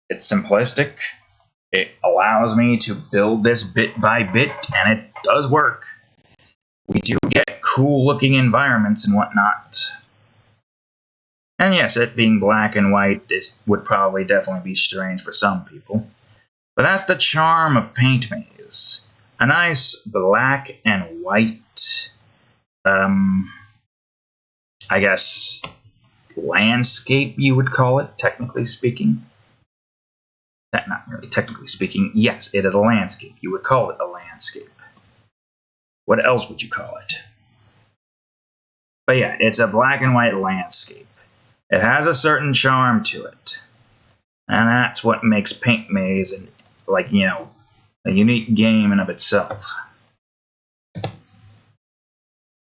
S1: It's simplistic. It allows me to build this bit by bit, and it does work. We do get cool looking environments and whatnot. And yes, it being black and white would probably definitely be strange for some people. But that's the charm of Paint Maze. A nice black and white, I guess, landscape, you would call it, technically speaking. Not really technically speaking. Yes, it is a landscape. You would call it a landscape. What else would you call it? But yeah, it's a black and white landscape. It has a certain charm to it. And that's what makes Paint Maze a unique game in of itself.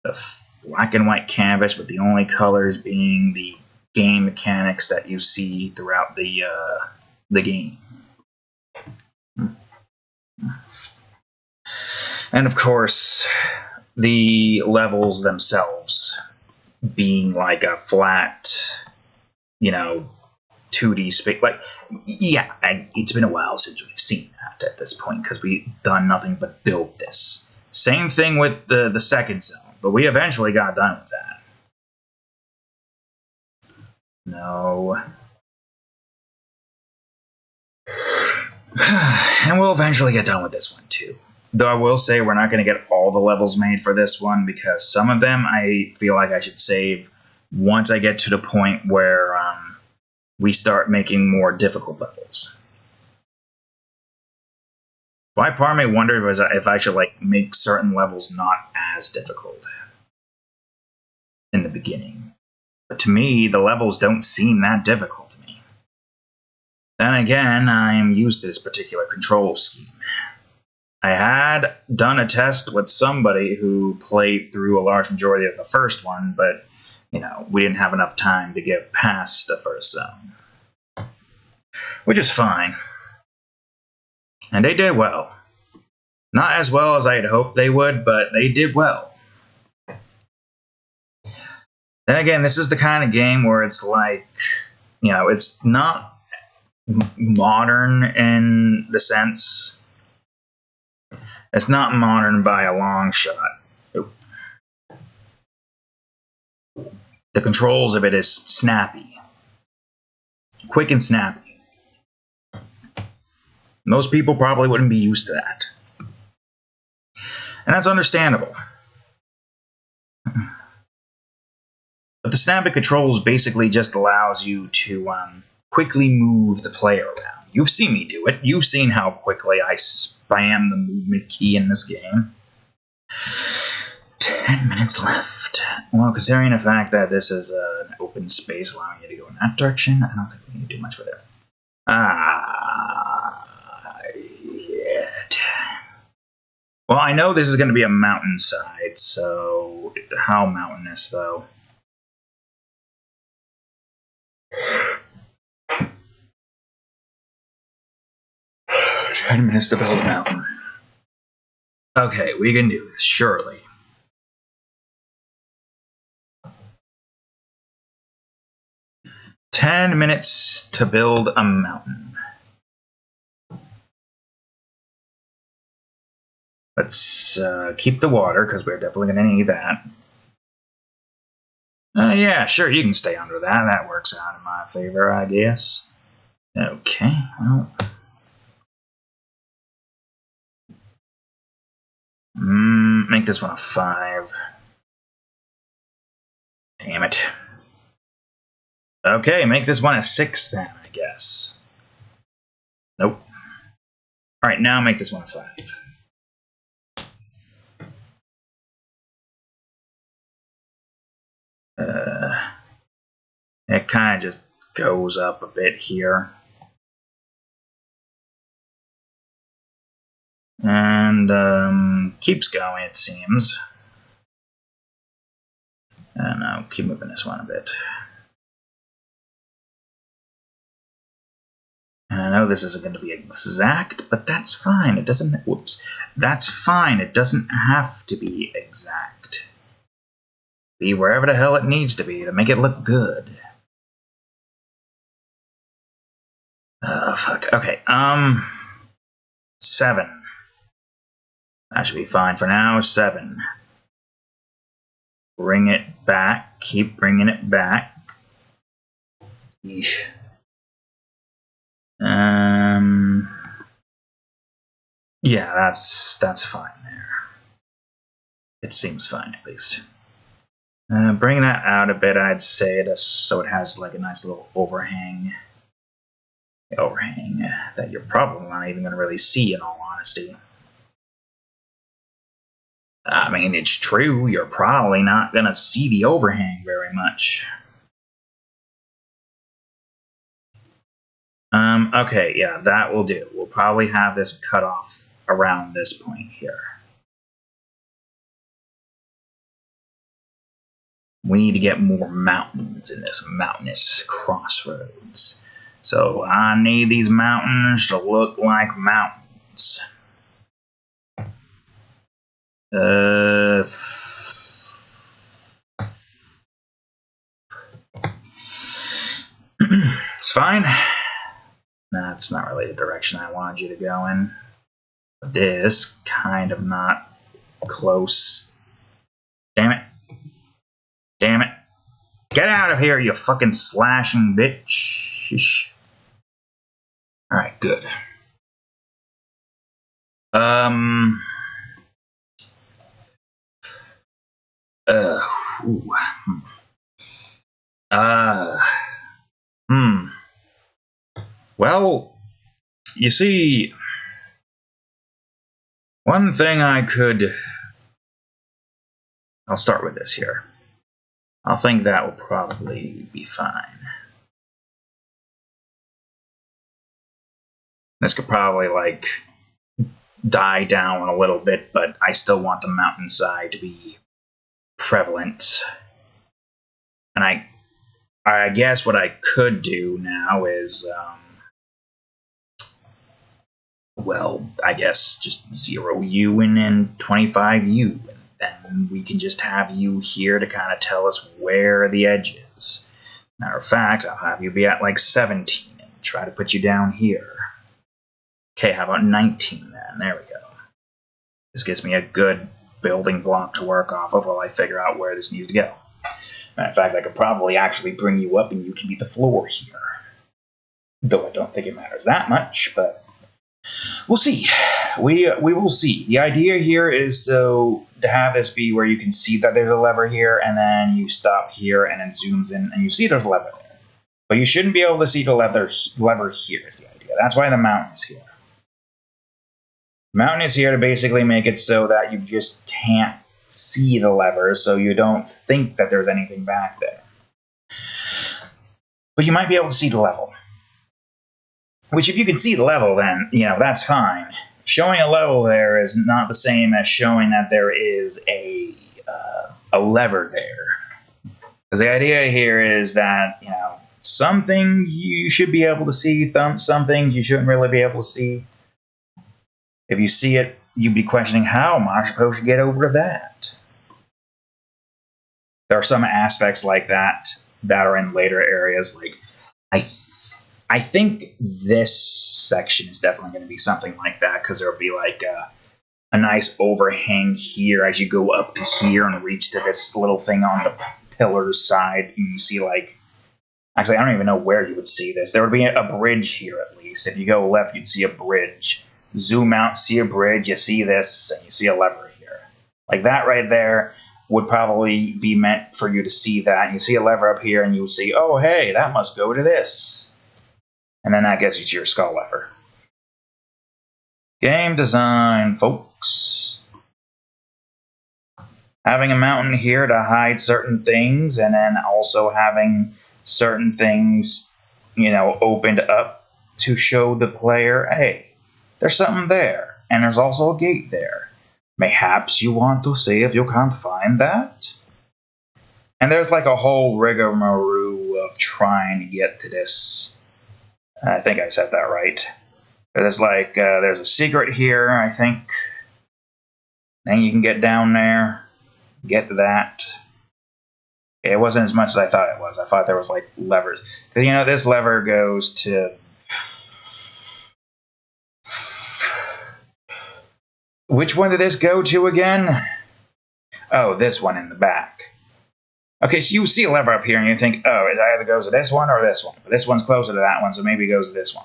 S1: The black and white canvas with the only colors being the game mechanics that you see throughout the game. And of course, the levels themselves being like a flat, 2D space. Like, yeah, it's been a while since we've seen that at this point because we've done nothing but build this. Same thing with the second zone, but we eventually got done with that. No. And we'll eventually get done with this one too. Though I will say we're not going to get all the levels made for this one because some of them I feel like I should save once I get to the point where we start making more difficult levels. Why part of me wondered was if I should like make certain levels not as difficult in the beginning. But to me, the levels don't seem that difficult to me. Then again, I'm used to this particular control scheme. I had done a test with somebody who played through a large majority of the first one, but, we didn't have enough time to get past the first zone. Which is fine. And they did well. Not as well as I had hoped they would, but they did well. Then again, this is the kind of game where it's like, it's not modern in the sense. It's not modern by a long shot. The controls of it is snappy. Quick and snappy. Most people probably wouldn't be used to that. And that's understandable. But the snappy controls basically just allows you to quickly move the player around. You've seen me do it. You've seen how quickly I spam the movement key in this game. 10 minutes left. Well, considering the fact that this is an open space allowing you to go in that direction, I don't think we need to do much with it. Yet. Well, I know this is going to be a mountainside, so how mountainous, though? Minutes to build a mountain. Okay, we can do this, surely. 10 minutes to build a mountain. Let's keep the water, because we're definitely going to need that. Yeah, sure, you can stay under that. That works out in my favor, I guess. Okay, well. Make this one a 5. Damn it. Okay, make this one a 6 then, I guess. Nope. Alright, now make this one a 5. It kind of just goes up a bit here. And keeps going, it seems. And I'll keep moving this one a bit. And I know this isn't going to be exact, but that's fine. It doesn't. Whoops. That's fine. It doesn't have to be exact. Be wherever the hell it needs to be to make it look good. Fuck. Okay. 7. That should be fine for now. 7. Bring it back. Keep bringing it back. Yeesh. Yeah, that's fine there. It seems fine, at least. Bring that out a bit, I'd say, so it has like a nice little overhang. Overhang that you're probably not even going to really see, in all honesty. I mean, it's true, you're probably not going to see the overhang very much. Okay, yeah, that will do. We'll probably have this cut off around this point here. We need to get more mountains in this mountainous crossroads. So I need these mountains to look like mountains. It's fine. That's not really the direction I wanted you to go in. This, kind of not close. Damn it. Damn it. Get out of here, you fucking slashing bitch. Alright, good. Well, you see, one thing I'll start with this here. I'll think that will probably be fine. This could probably, like, die down a little bit, but I still want the mountainside to be prevalent. And I guess what I could do now is, well, I guess just 0 U and then 25 U. And then we can just have you here to kind of tell us where the edge is. Matter of fact, I'll have you be at like 17 and try to put you down here. Okay, how about 19 then? There we go. This gives me a good building block to work off of while I figure out where this needs to go. Matter of fact, I could probably actually bring you up and you can be the floor here. Though I don't think it matters that much, but we'll see. We will see. The idea here is to have this be where you can see that there's a lever here, and then you stop here, and it zooms in, and you see there's a lever there. But you shouldn't be able to see the lever here is the idea. That's why the mountain is here. The mountain is here to basically make it so that you just can't see the lever, so you don't think that there's anything back there. But you might be able to see the level. Which, if you can see the level, then, that's fine. Showing a level there is not the same as showing that there is a lever there. Because the idea here is that, some things you should be able to see, some things you shouldn't really be able to see. If you see it, you'd be questioning, how am I supposed to get over to that? There are some aspects like that that are in later areas, like I think this section is definitely going to be something like that, because there'll be like a nice overhang here as you go up to here and reach to this little thing on the pillar's side. You see like, actually, I don't even know where you would see this. There would be a bridge here at least. If you go left, you'd see a bridge. Zoom out, see a bridge, you see this, and you see a lever here. Like that right there would probably be meant for you to see that. And you see a lever up here, and you would see, oh, hey, that must go to this. And then that gets you to your skull lever. Game design, folks. Having a mountain here to hide certain things, and then also having certain things, opened up to show the player, hey, there's something there, and there's also a gate there. Mayhaps you want to see if you can't find that? And there's like a whole rigmarole of trying to get to this. I think I said that right. There's like, there's a secret here, I think. Then you can get down there, get to that. It wasn't as much as I thought it was. I thought there was like levers. Because, this lever goes to... Which one did this go to again? Oh, this one in the back. Okay, so you see a lever up here and you think, oh, it either goes to this one or this one. But this one's closer to that one, so maybe it goes to this one.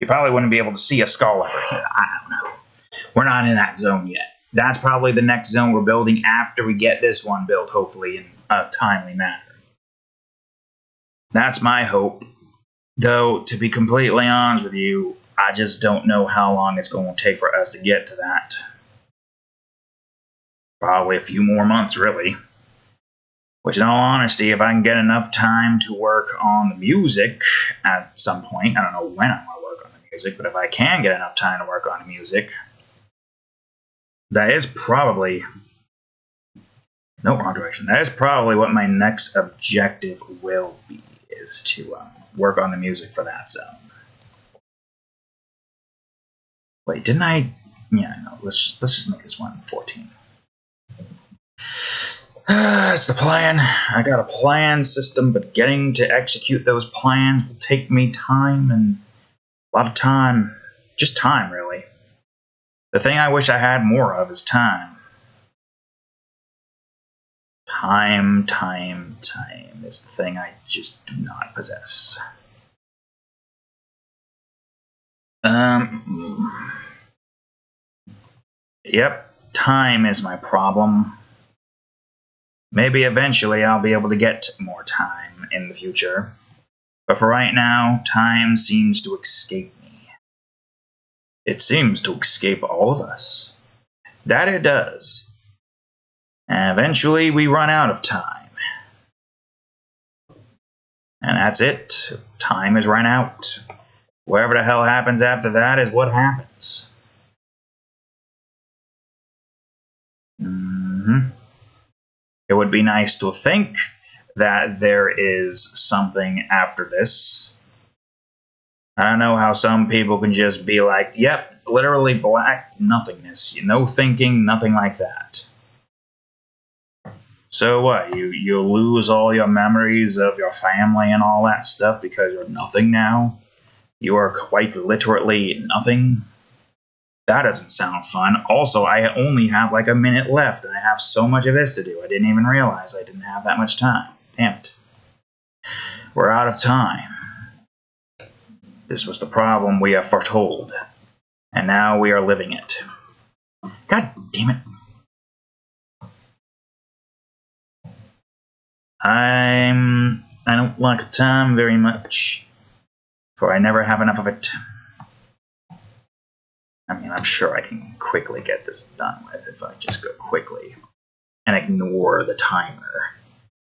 S1: You probably wouldn't be able to see a skull lever here. I don't know. We're not in that zone yet. That's probably the next zone we're building after we get this one built, hopefully, in a timely manner. That's my hope. Though, to be completely honest with you, I just don't know how long it's going to take for us to get to that. Probably a few more months, really. Which, in all honesty, if I can get enough time to work on the music at some point, I don't know when I'm going to work on the music, but if I can get enough time to work on the music, that is probably... No, wrong direction. That is probably what my next objective will be, is to work on the music for that zone. Wait, didn't I... Yeah, no, let's just make this one 14. It's the plan. I got a plan system, but getting to execute those plans will take me time, and a lot of time. Just time, really. The thing I wish I had more of is time. Time is the thing I just do not possess. Yep, time is my problem. Maybe eventually I'll be able to get more time in the future. But for right now, time seems to escape me. It seems to escape all of us. That it does. And eventually we run out of time. And that's it. Time is run out. Whatever the hell happens after that is what happens. It would be nice to think that there is something after this. I don't know how some people can just be like, yep, literally black nothingness. No thinking, nothing like that. So what, you lose all your memories of your family and all that stuff because you're nothing now? You are quite literally nothing? That doesn't sound fun. Also, I only have like a minute left, and I have so much of this to do. I didn't even realize I didn't have that much time. Damn it. We're out of time. This was the problem we have foretold, and now we are living it. God damn it. I don't like time very much, for I never have enough of it. I mean, I'm sure I can quickly get this done with if I just go quickly and ignore the timer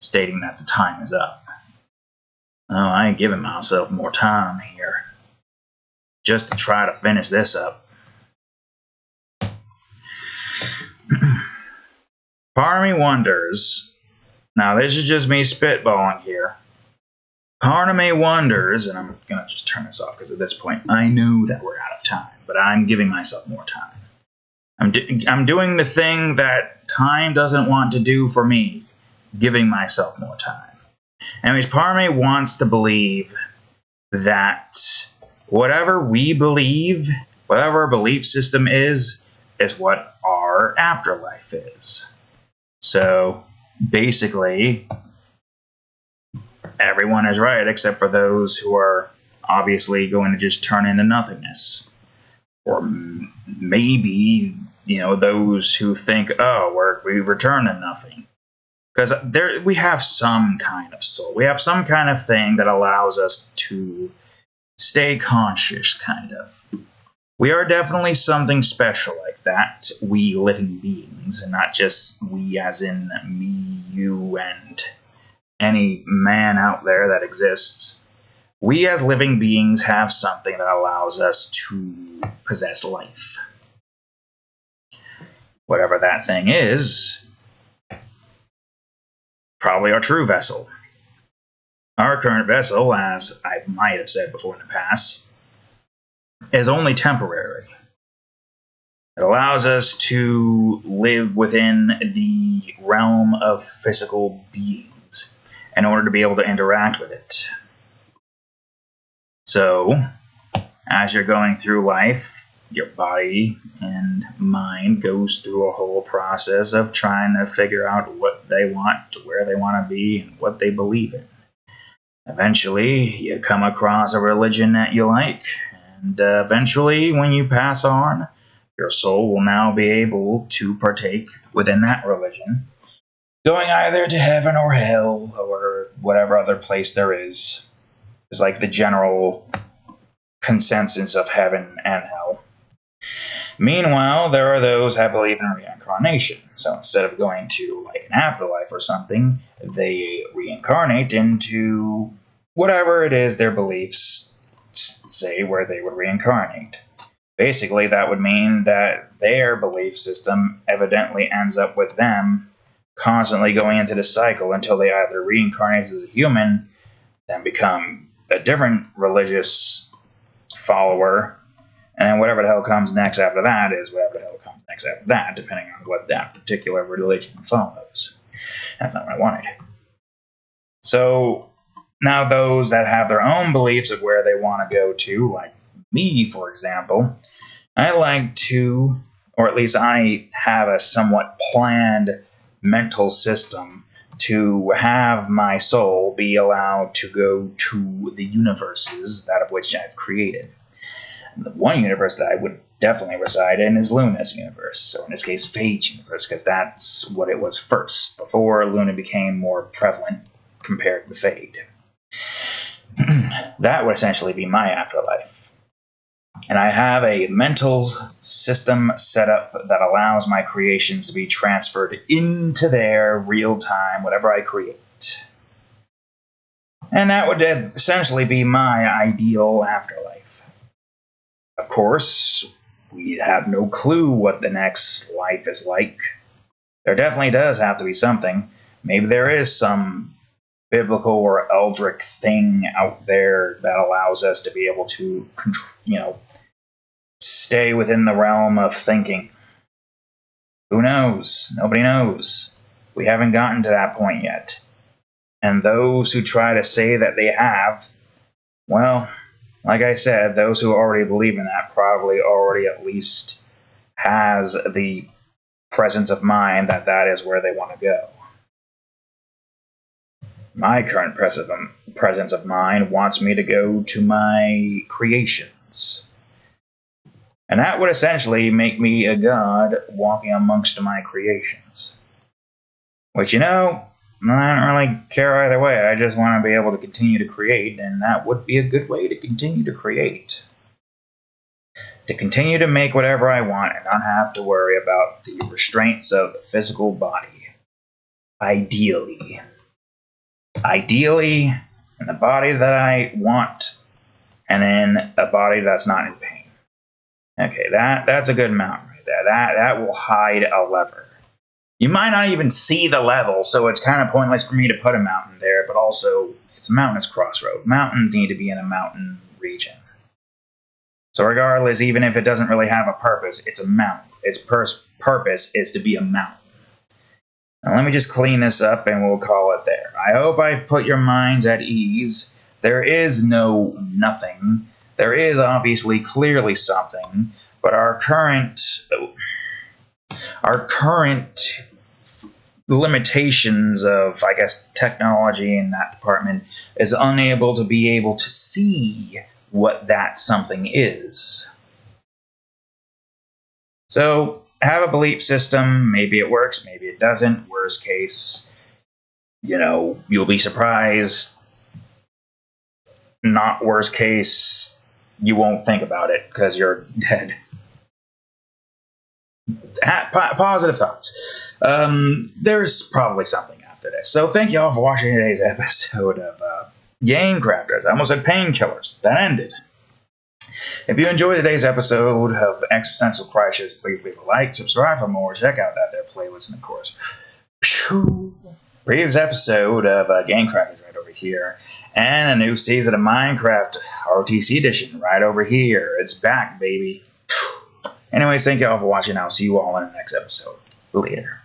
S1: stating that the time is up. Oh, I ain't giving myself more time here just to try to finish this up. Part of me wonders, now this is just me spitballing here, part of me wonders, and I'm going to just turn this off because at this point I know that we're out of time, but I'm giving myself more time. I'm doing the thing that time doesn't want to do for me, giving myself more time. Anyways, part of me wants to believe that whatever we believe, whatever our belief system is what our afterlife is. So basically, everyone is right except for those who are obviously going to just turn into nothingness. Or maybe, those who think, oh, we return to nothing. Because we have some kind of soul. We have some kind of thing that allows us to stay conscious, kind of. We are definitely something special like that, we living beings, and not just we as in me, you, and any man out there that exists. We as living beings have something that allows us to possess life. Whatever that thing is, probably our true vessel. Our current vessel, as I might have said before in the past, is only temporary. It allows us to live within the realm of physical beings in order to be able to interact with it. So, as you're going through life, your body and mind goes through a whole process of trying to figure out what they want, where they want to be, and what they believe in. Eventually, you come across a religion that you like, and eventually, when you pass on, your soul will now be able to partake within that religion, going either to heaven or hell, or whatever other place there is. It's like the general consensus of heaven and hell. Meanwhile, there are those that believe in reincarnation. So instead of going to like an afterlife or something, they reincarnate into whatever it is their beliefs say where they would reincarnate. Basically, that would mean that their belief system evidently ends up with them constantly going into the cycle until they either reincarnate as a human, then become a different religious follower, and then whatever the hell comes next after that is whatever the hell comes next after that, depending on what that particular religion follows. That's not what I wanted. So, now those that have their own beliefs of where they want to go to, like me, for example, I like to, or at least I have a somewhat planned mental system to have my soul be allowed to go to the universes, that of which I've created. The one universe that I would definitely reside in is Luna's universe, so in this case, Fade's universe, because that's what it was first, before Luna became more prevalent compared to Fade. That would essentially be my afterlife. And I have a mental system set up that allows my creations to be transferred into their real time, whatever I create. And that would essentially be my ideal afterlife. Of course, we have no clue what the next life is like. There definitely does have to be something. Maybe there is some biblical or eldritch thing out there that allows us to be able to, stay within the realm of thinking. Who knows? Nobody knows. We haven't gotten to that point yet. And those who try to say that they have, well, like I said, those who already believe in that probably already at least has the presence of mind that that is where they want to go. My current presence of mind wants me to go to my creations. And that would essentially make me a god walking amongst my creations. Which, I don't really care either way. I just want to be able to continue to create, and that would be a good way to continue to create. To continue to make whatever I want and not have to worry about the restraints of the physical body. Ideally, in the body that I want, and in a body that's not in pain. Okay, that's a good mountain right there. That will hide a lever. You might not even see the level, so it's kind of pointless for me to put a mountain there, but also, it's a mountainous crossroad. Mountains need to be in a mountain region. So regardless, even if it doesn't really have a purpose, it's a mountain. Its purpose is to be a mountain. Now, let me just clean this up and we'll call it there. I hope I've put your minds at ease. There is no nothing. There is obviously clearly something, but our current limitations of, I guess, technology in that department is unable to be able to see what that something is. So, have a belief system. Maybe it works, maybe it doesn't. Worst case, you'll be surprised. Not worst case, you won't think about it because you're dead. Positive thoughts. There's probably something after this. So thank you all for watching today's episode of Game Crafters. I almost said Painkillers. That ended. If you enjoyed today's episode of Existential Crisis, please leave a like, subscribe for more, check out that there playlist, and of course, previous episode of Game Crafters right over here, and a new season of Minecraft RTC Edition right over here. It's back, baby. Anyways, thank you all for watching. I'll see you all in the next episode. Later.